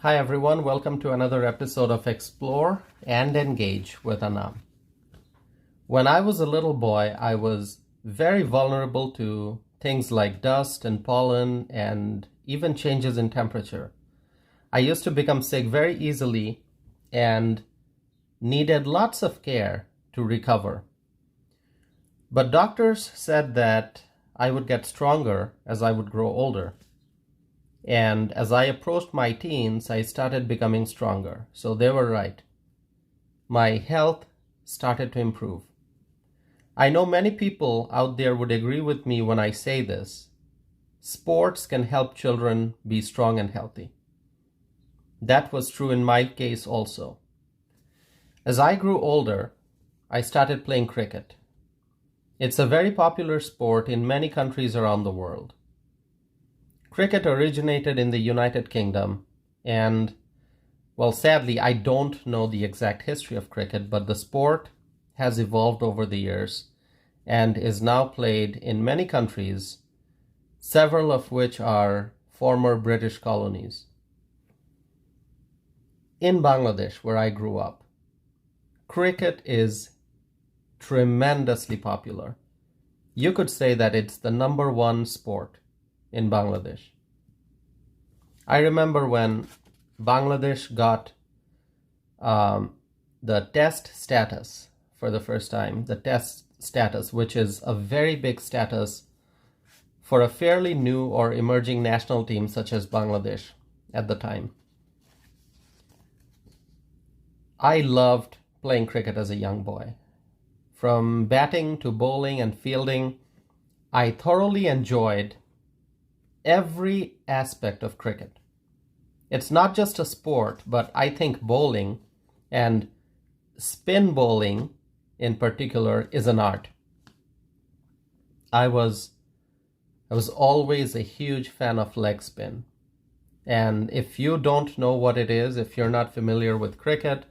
Hi everyone, welcome to another episode of Explore and Engage with Anam. When I was a little boy, I was very vulnerable to things like dust and pollen and even changes in temperature. I used to become sick very easily and needed lots of care to recover. But doctors said that I would get stronger as I would grow older. And as I approached my teens, I started becoming stronger. So they were right. My health started to improve. I know many people out there would agree with me when I say this. Sports can help children be strong and healthy. That was true in my case also. As I grew older, I started playing cricket. It's a very popular sport in many countries around the world. Cricket originated in the United Kingdom, and, well, sadly, I don't know the exact history of cricket, but the sport has evolved over the years and is now played in many countries, several of which are former British colonies. In Bangladesh, where I grew up, cricket is tremendously popular. You could say that it's the number one sport in Bangladesh. I remember when Bangladesh got the test status for the first time, the test status, which is a very big status for a fairly new or emerging national team such as Bangladesh at the time. I loved playing cricket as a young boy. From batting to bowling and fielding, I thoroughly enjoyed every aspect of cricket. It's not just a sport, but I think bowling and spin bowling in particular is an art. I was always a huge fan of leg spin. And if you don't know what it is, if you're not familiar with cricket,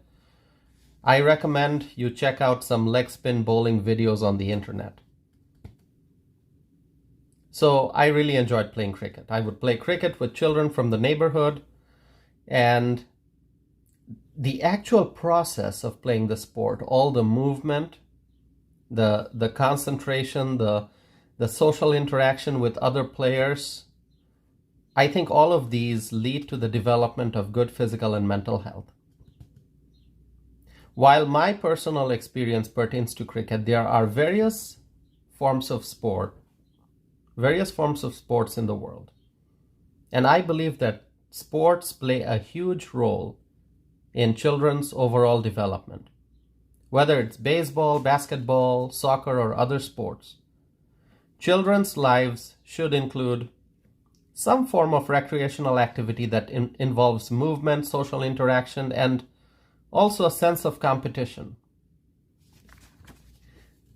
I recommend you check out some leg spin bowling videos on the internet. So I really enjoyed playing cricket. I would play cricket with children from the neighborhood, and the actual process of playing the sport, all the movement, the concentration, the social interaction with other players, I think all of these lead to the development of good physical and mental health. While my personal experience pertains to cricket, there are various forms of sports in the world. And I believe that sports play a huge role in children's overall development. Whether it's baseball, basketball, soccer, or other sports, children's lives should include some form of recreational activity that involves movement, social interaction, and also a sense of competition.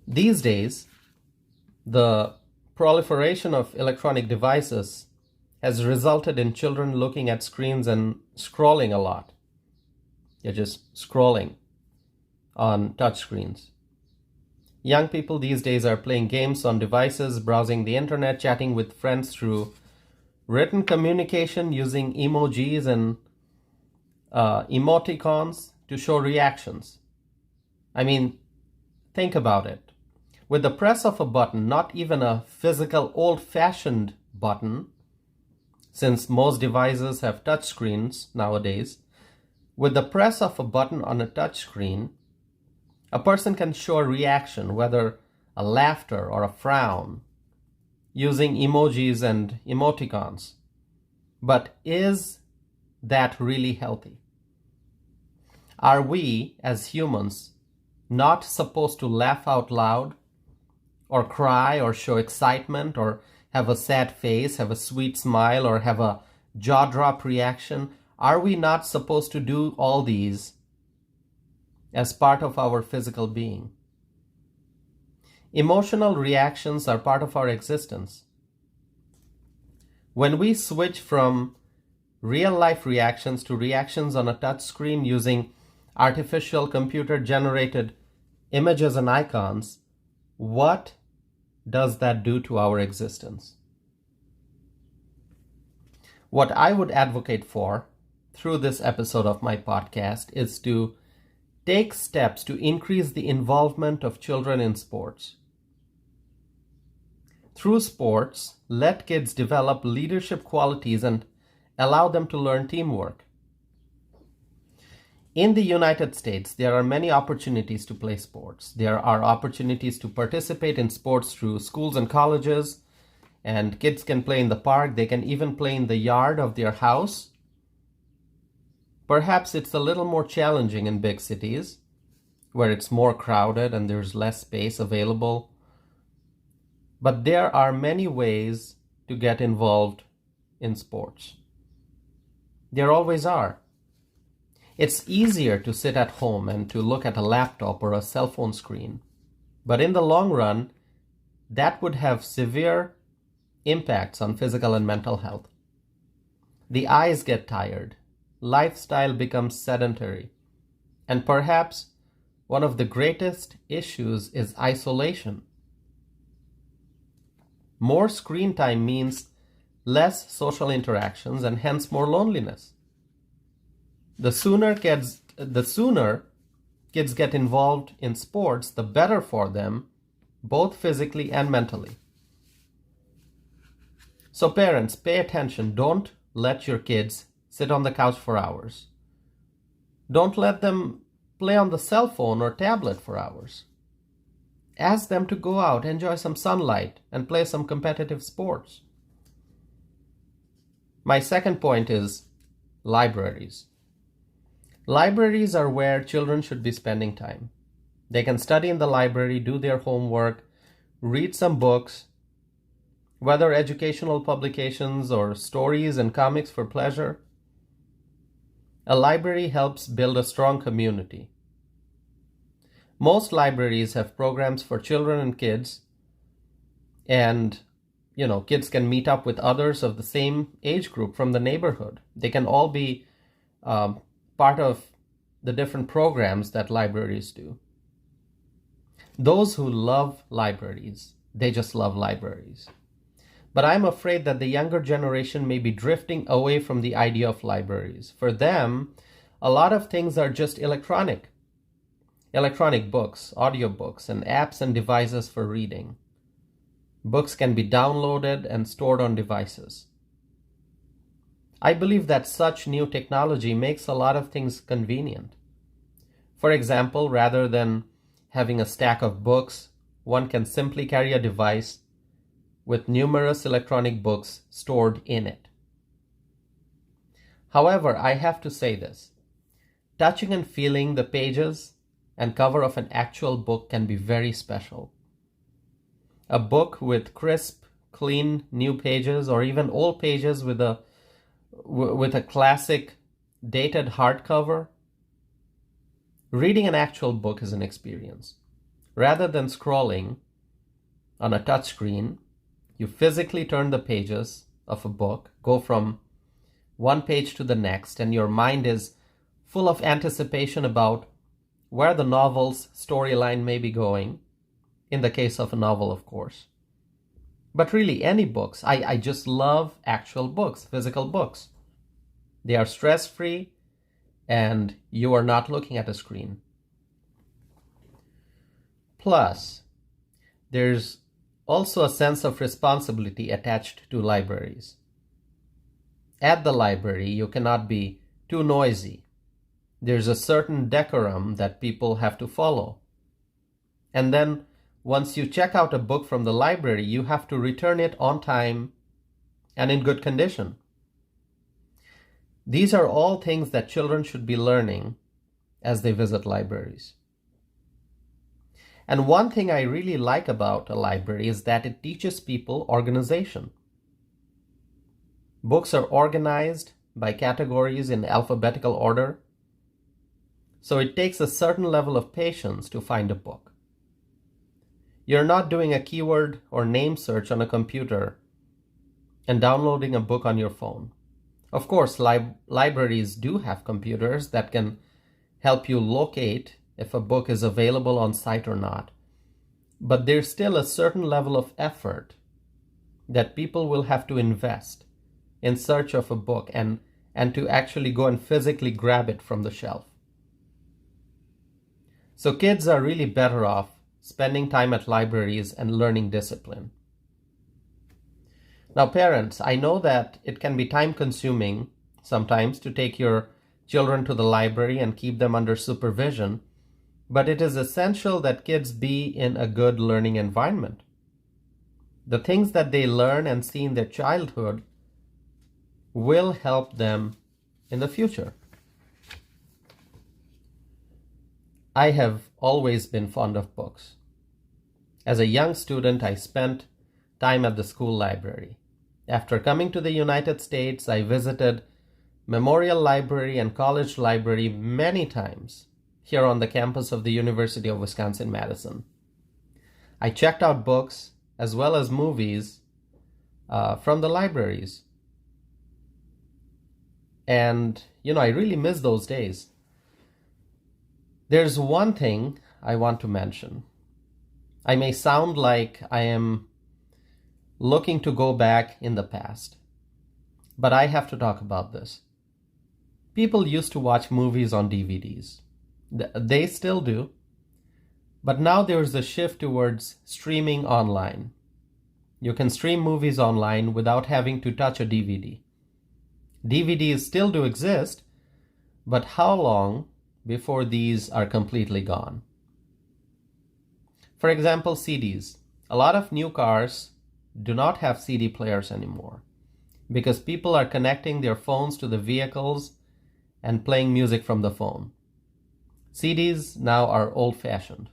These days, the proliferation of electronic devices has resulted in children looking at screens and scrolling a lot. They're just scrolling on touchscreens. Young people these days are playing games on devices, browsing the internet, chatting with friends through written communication using emojis and emoticons to show reactions. I mean, think about it. With the press of a button, not even a physical old-fashioned button, since most devices have touch screens nowadays, with the press of a button on a touch screen, a person can show a reaction, whether a laughter or a frown, using emojis and emoticons. But is that really healthy? Are we, as humans, not supposed to laugh out loud, or cry, or show excitement, or have a sad face, have a sweet smile, or have a jaw-drop reaction? Are we not supposed to do all these as part of our physical being? Emotional reactions are part of our existence. When we switch from real-life reactions to reactions on a touch screen using artificial computer-generated images and icons, what does that do to our existence? What I would advocate for through this episode of my podcast is to take steps to increase the involvement of children in sports. Through sports, let kids develop leadership qualities and allow them to learn teamwork. In the United States, there are many opportunities to play sports. There are opportunities to participate in sports through schools and colleges, and kids can play in the park. They can even play in the yard of their house. Perhaps it's a little more challenging in big cities, where it's more crowded and there's less space available. But there are many ways to get involved in sports. There always are. It's easier to sit at home and to look at a laptop or a cell phone screen. But in the long run, that would have severe impacts on physical and mental health. The eyes get tired, lifestyle becomes sedentary, and perhaps one of the greatest issues is isolation. More screen time means less social interactions and hence more loneliness. The sooner kids get involved in sports, the better for them, both physically and mentally. So parents, pay attention. Don't let your kids sit on the couch for hours. Don't let them play on the cell phone or tablet for hours. Ask them to go out, enjoy some sunlight, and play some competitive sports. My second point is libraries. Libraries are where children should be spending time. They can study in the library, do their homework, read some books, whether educational publications or stories and comics for pleasure. A library helps build a strong community. Most libraries have programs for children and kids, and kids can meet up with others of the same age group from the neighborhood. They can all be part of the different programs that libraries do. Those who love libraries, they just love libraries. But I'm afraid that the younger generation may be drifting away from the idea of libraries. For them, a lot of things are just electronic. Electronic books, audiobooks, and apps and devices for reading. Books can be downloaded and stored on devices. I believe that such new technology makes a lot of things convenient. For example, rather than having a stack of books, one can simply carry a device with numerous electronic books stored in it. However, I have to say this. Touching and feeling the pages and cover of an actual book can be very special. A book with crisp, clean, new pages, or even old pages with a classic dated hardcover. Reading an actual book is an experience. Rather than scrolling on a touchscreen, you physically turn the pages of a book, go from one page to the next, and your mind is full of anticipation about where the novel's storyline may be going, in the case of a novel, of course. But really, any books. I just love actual books, physical books. They are stress-free, and you are not looking at a screen. Plus, there's also a sense of responsibility attached to libraries. At the library, you cannot be too noisy. There's a certain decorum that people have to follow. And then, once you check out a book from the library, you have to return it on time and in good condition. These are all things that children should be learning as they visit libraries. And one thing I really like about a library is that it teaches people organization. Books are organized by categories in alphabetical order, so it takes a certain level of patience to find a book. You're not doing a keyword or name search on a computer and downloading a book on your phone. Of course, libraries do have computers that can help you locate if a book is available on site or not. But there's still a certain level of effort that people will have to invest in search of a book, and and to actually go and physically grab it from the shelf. So kids are really better off spending time at libraries and learning discipline. Now, parents, I know that it can be time-consuming sometimes to take your children to the library and keep them under supervision, but it is essential that kids be in a good learning environment. The things that they learn and see in their childhood will help them in the future. I have always been fond of books. As a young student, I spent time at the school library. After coming to the United States, I visited Memorial Library and College Library many times here on the campus of the University of Wisconsin-Madison. I checked out books as well as movies from the libraries. And, I really miss those days. There's one thing I want to mention. I may sound like I am looking to go back in the past, but I have to talk about this. People used to watch movies on DVDs. They still do. But now there's a shift towards streaming online. You can stream movies online without having to touch a DVD. DVDs still do exist, but how long before these are completely gone? For example, CDs. A lot of new cars do not have CD players anymore because people are connecting their phones to the vehicles and playing music from the phone. CDs now are old-fashioned.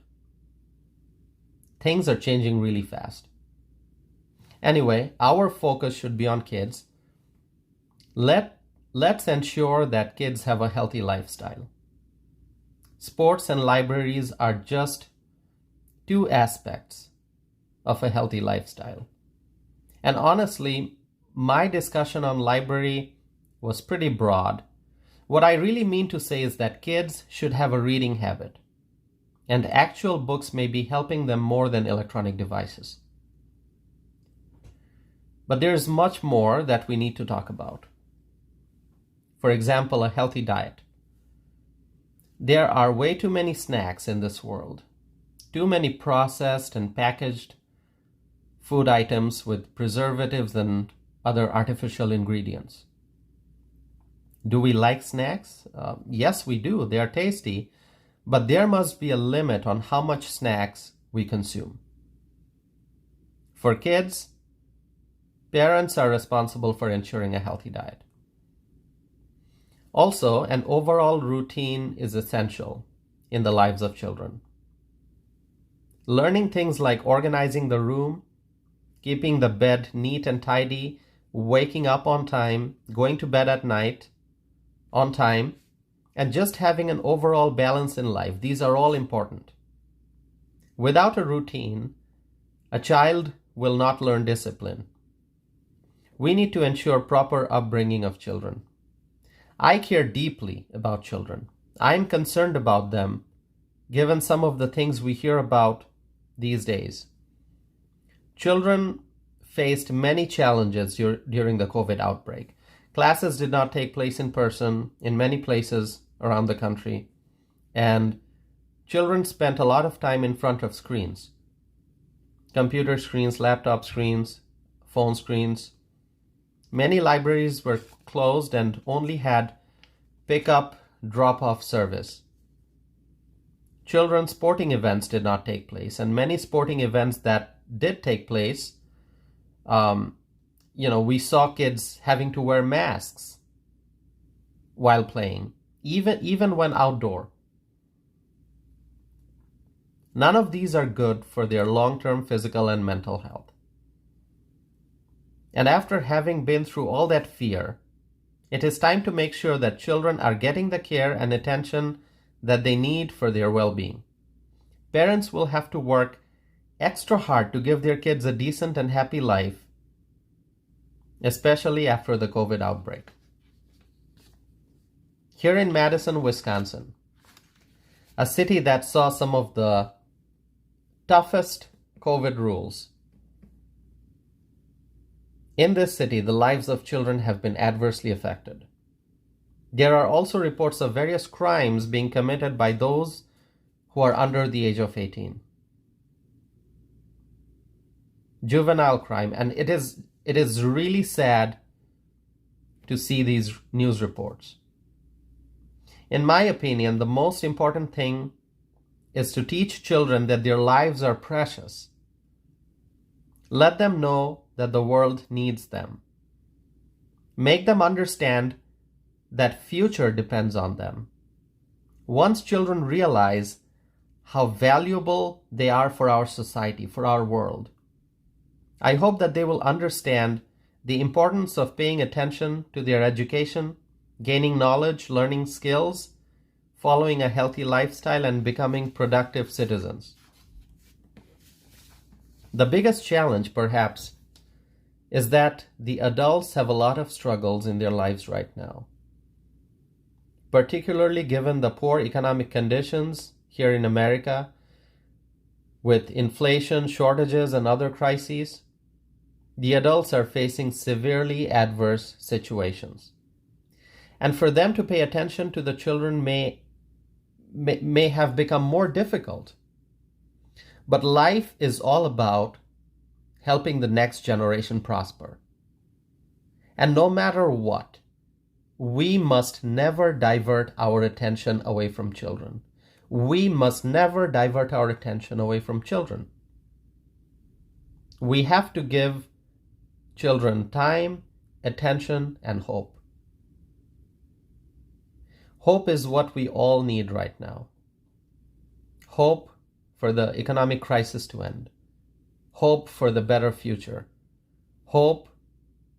Things are changing really fast. Anyway, our focus should be on kids. Let's ensure that kids have a healthy lifestyle. Sports and libraries are just two aspects of a healthy lifestyle. And honestly, my discussion on library was pretty broad. What I really mean to say is that kids should have a reading habit, and actual books may be helping them more than electronic devices. But there's much more that we need to talk about. For example, a healthy diet. There are way too many snacks in this world. Too many processed and packaged food items with preservatives and other artificial ingredients. Do we like snacks? Yes, we do. They are tasty, but there must be a limit on how much snacks we consume. For kids, parents are responsible for ensuring a healthy diet. Also, an overall routine is essential in the lives of children. Learning things like organizing the room, keeping the bed neat and tidy, waking up on time, going to bed at night on time, and just having an overall balance in life. These are all important. Without a routine, a child will not learn discipline. We need to ensure proper upbringing of children. I care deeply about children. I'm concerned about them, given some of the things we hear about these days. Children faced many challenges during the COVID outbreak. Classes did not take place in person in many places around the country, and children spent a lot of time in front of screens. Computer screens, laptop screens, phone screens. Many libraries were closed and only had pick-up, drop-off service. Children's sporting events did not take place, and many sporting events that did take place, we saw kids having to wear masks while playing, even when outdoor. None of these are good for their long-term physical and mental health. And after having been through all that fear, it is time to make sure that children are getting the care and attention that they need for their well-being. Parents will have to work extra hard to give their kids a decent and happy life, especially after the COVID outbreak. Here in Madison, Wisconsin, a city that saw some of the toughest COVID rules, in this city, the lives of children have been adversely affected. There are also reports of various crimes being committed by those who are under the age of 18. Juvenile crime, and it is really sad to see these news reports. In my opinion, the most important thing is to teach children that their lives are precious. Let them know that the world needs them. Make them understand that future depends on them. Once children realize how valuable they are for our society, for our world, I hope that they will understand the importance of paying attention to their education, gaining knowledge, learning skills, following a healthy lifestyle, and becoming productive citizens. The biggest challenge, perhaps, is that the adults have a lot of struggles in their lives right now, particularly given the poor economic conditions here in America, with inflation, shortages, and other crises. The adults are facing severely adverse situations. And for them to pay attention to the children may have become more difficult. But life is all about helping the next generation prosper. And no matter what, we must never divert our attention away from children. We must never divert our attention away from children. We have to give children time, attention, and hope. Hope is what we all need right now. Hope for the economic crisis to end. Hope for the better future. Hope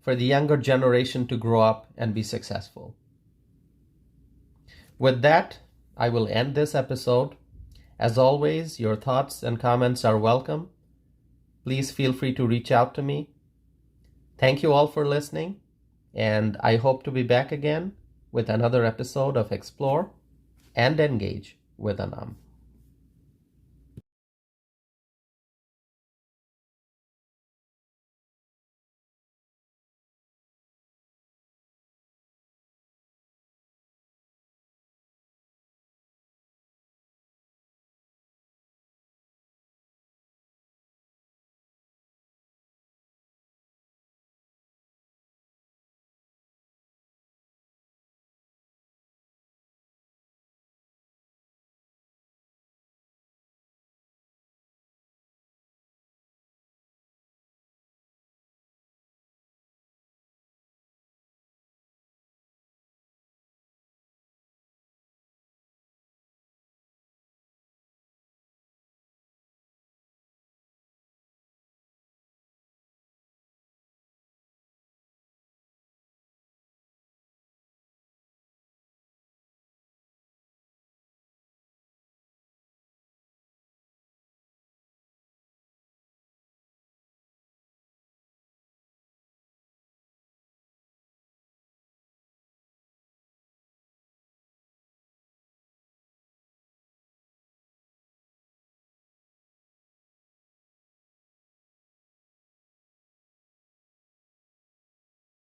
for the younger generation to grow up and be successful. With that, I will end this episode. As always, your thoughts and comments are welcome. Please feel free to reach out to me. Thank you all for listening, and I hope to be back again with another episode of Explore and Engage with Anam.